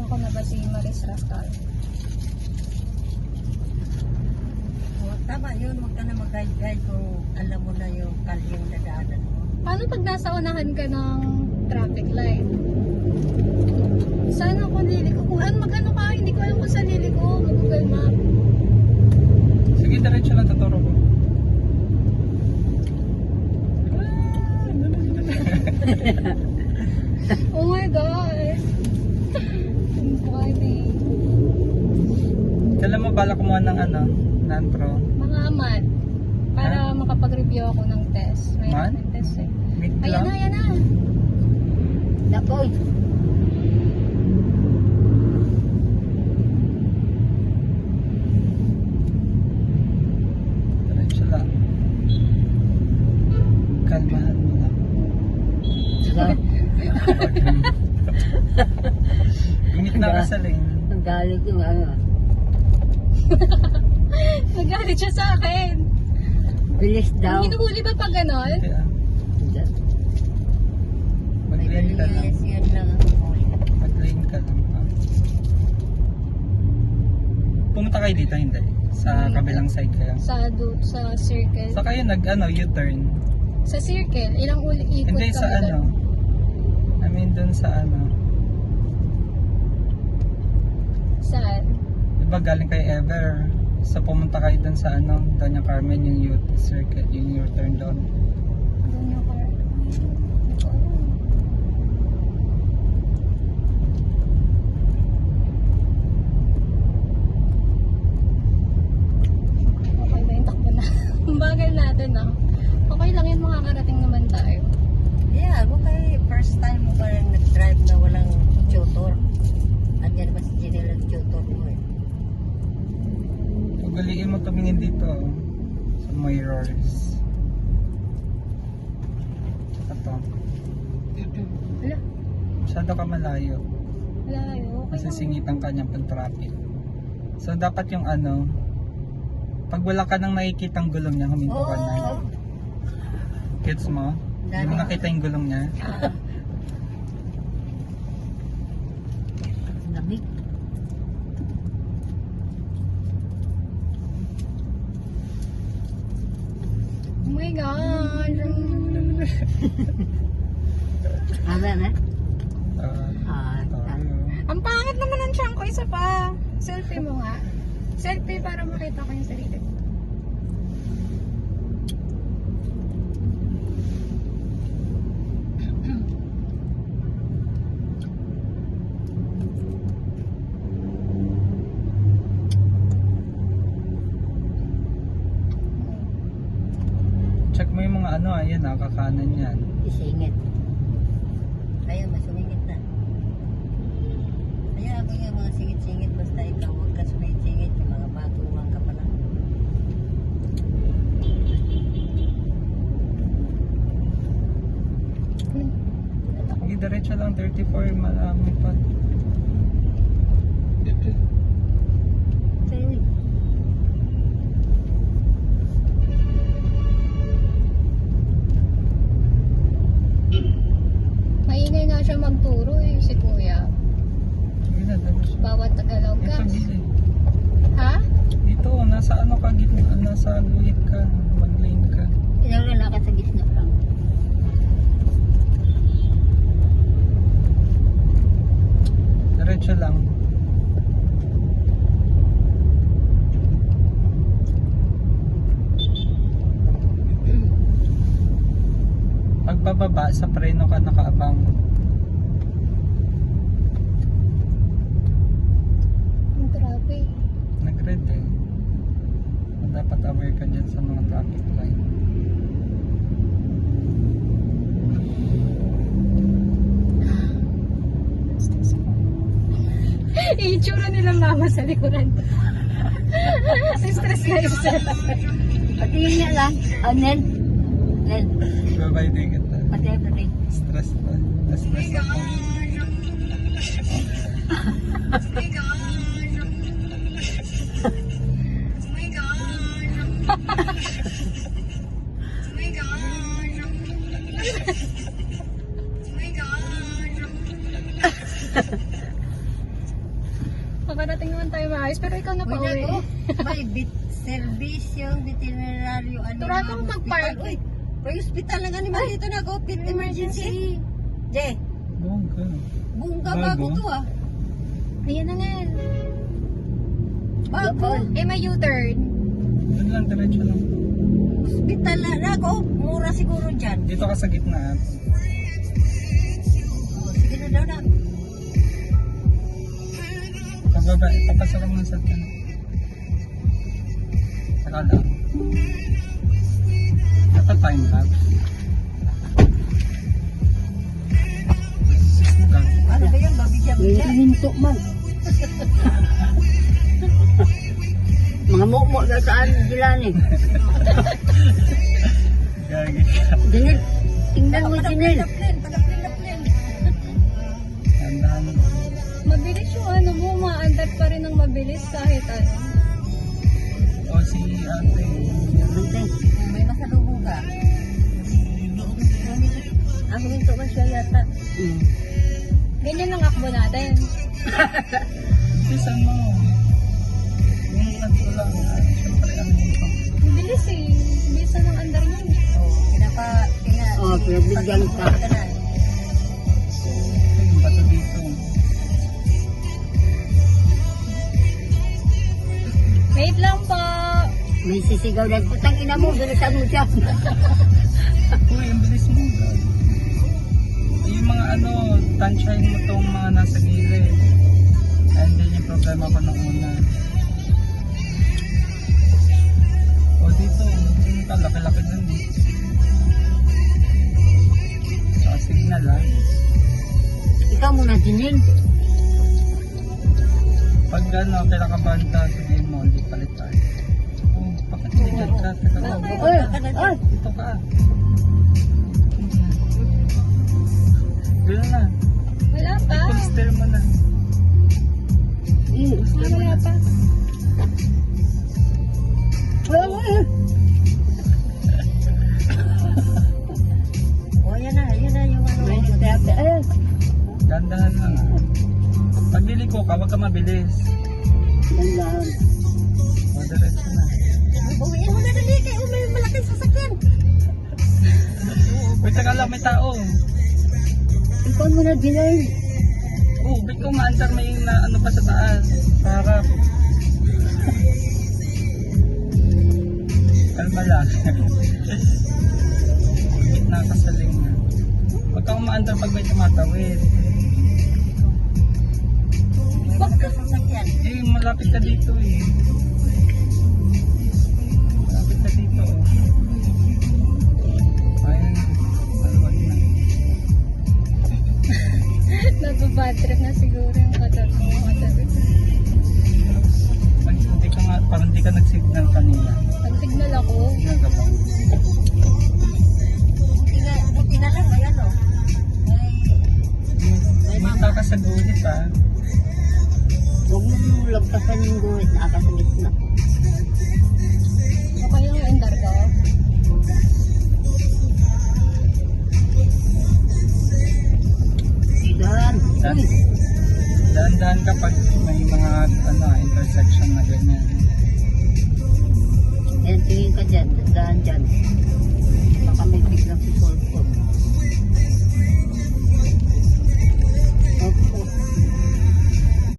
Ewan ko na ba si Maris Rascal. Tama yun, huwag ka na mag-guide-guide kung alam mo na yung kalyong nadaanan mo. Paano pag nasa unahan ka ng traffic light? Saan ako liliko? Kung mag-ano ka, hindi ko alam kung saan liliko. Mag-Google Map. Sige, diretso lang tuturo ko. Oh my God! Ang funny. Kailan mo bala kumuha ng non-pro? Mga amat. Para makapag-review ako ng test. May Man? ng test eh. Meet Ayan lang? na, ayan na. Dapoy! Diretso lang. Kalmahan mo lang. Meet na ka sa lane. Ang galit yung Nagalit siya sa akin. bilis daw. Hinuhuli ba pag ganon? Kaya, mag-lane ka lang. Yan lang ang huli. Mag-lane ka lang. Pumunta kayo dito, hindi? Sa kabilang side kayo. Sa circle. Sa kayo U-turn. Sa circle, ilang ikot Hindi, sa kami doon? I mean, dun sa Saan? diba galing kay Ever? So pumunta kayo dun sa Doña Carmen, yung circle, yung U-turn doon. Doon yung car. Hindi ko alam. Okay ba yung takbo na? Ang bagal natin ah. Okay lang yun, makakarating naman tayo. Yeah, ako kay first time mo ba nag-drive na walang tutor? Andiyan naman si Janelle ang tutor mo eh. Ugaliin mo tumingin dito sa mirrors. Ito. Wala. Masyado ka malayo. Malayo. Okay lang. Masisingitan ka niyang pag-traffic. So dapat yung pag wala ka nang nakikitang gulong niya, huminto ka na. Gets mo? Hindi mo nakita yung gulong niya. Lamig. Oh my God. Ano na? Tayo. Ang pangit naman ng tiyan ko. Isa pa. Selfie mo nga. Selfie para makita ko yung sarili ko. Check mo yung mga ayan kakanan yan. Isingit. Ayun, masumingit na. Ayan, ako yung mga singit-singit. Basta ikaw, huwag ka sumingit-singit. Yung mga matuwang ka pa lang. Hindi, diretso lang 34, marami pa. Sa'yo. Maingay nga siya magturo eh, si kuya. Hindi na, diretso. Bawat tagalaw Ito, gas. gilid. Ha? Dito, nasa ka, gitna, nasa guhit ka, mag-lane ka. Pinawala ka sa gitna lang. Diretso lang. Pagbababa, sa preno ka nakaabang. Ang grabe. Nag-red eh. Dapat aware ka dyan sa mga traffic light. Itsura nilang mama sa likuran. Stress na isa. Patingin niya lang. Oh, Nel. Nel. Bye-bye din kita. Pati everything. Stress na. Na-stress ako. maayos, pero ikaw na pa Uy, uwi. nako. May servisyong veterinaryo animal. Turato mo hospital. mag-park. Uy, may hospital ng animal dito na go. Pit emergency. Je, Bongga. bungga Bago. bago to ah. Ayan na nga. Bago. Eh, may U-turn. Doon lang, diretso lang. Hospital na go. Mura siguro dyan. Dito ka sa gitna. Oh, sige na daw na. Pababa, papasok mo sa tan. Saka lang. Dapat time lapse. Ano ba yan? Babigyan-bigyan. Hinto man. Mga mukmo na saan sila ni. Gagi ka. Dinil, tingnan mo Dinil. Padaplen na plan. Tandaan mo. Mabilis yung ano mo, maandar pa rin ng mabilis kahit ano. O si ate. Bantay. May masalubong ka. Ang hinto man siya yata. Ganyan ang akbo natin. Bisan mo. Yung kanto lang. Siyempre ano dito. Mabilis eh. Bisa ng andar mo. Oh, pinagbigyan ka. Yung bato dito. Wait lang po. May sisigaw na. Putang ina mo, bilisan mo siya. Uy, ang bilis mo. Yung mga ano, tansyahin mo tong mga nasa gilid. And then yung problema ko nung una. O dito, yung laki-laki dun eh. So, signal ah. Ikaw muna Dinil. Pag ano, kailan ka banda, sabihin mo, hindi palit tayo. Oh, bakit hindi dyan traffic ako? Oy, oy. Dito ka. Doon na. Wala pa. Full steer mo na. Wala pa. O, yan na yung ano. May nagtabi. Ay, Dandahan lang ah. Pag liliko ka, huwag ka mabilis. dandan. O, diretso na. Uwiin mo na dali kay may malaking sasakyan. Uy, taga lang, may tao. Ikaw muna Dinil. Oh, ba't ko maandar may na ano pa sa taas? Sa harap. Kalma lang. Bit na kasaling na. Huwag kang maandar pag may tumatawid. Bakit ka sasakyan? Eh, malapit ka dito eh. Malapit ka dito oh. Ayun. Maluwag na. Nagpa-bad trip na siguro yung katabi. Hindi ka nga, parang hindi ka nag-signal kanina. Pag-signal ako, Signal ka ba? Buti na lang, ayan o. May taka sa guhit ah. Huwag mo lagpasan yung guhit na aka sa gitna. okay lang yung andar ko. Sigan. Dan, daan-daan ka pag may mga ano, intersection na ganyan. Yan, tingin ka dyan. Daan dyan. Baka may biglang si Solfo.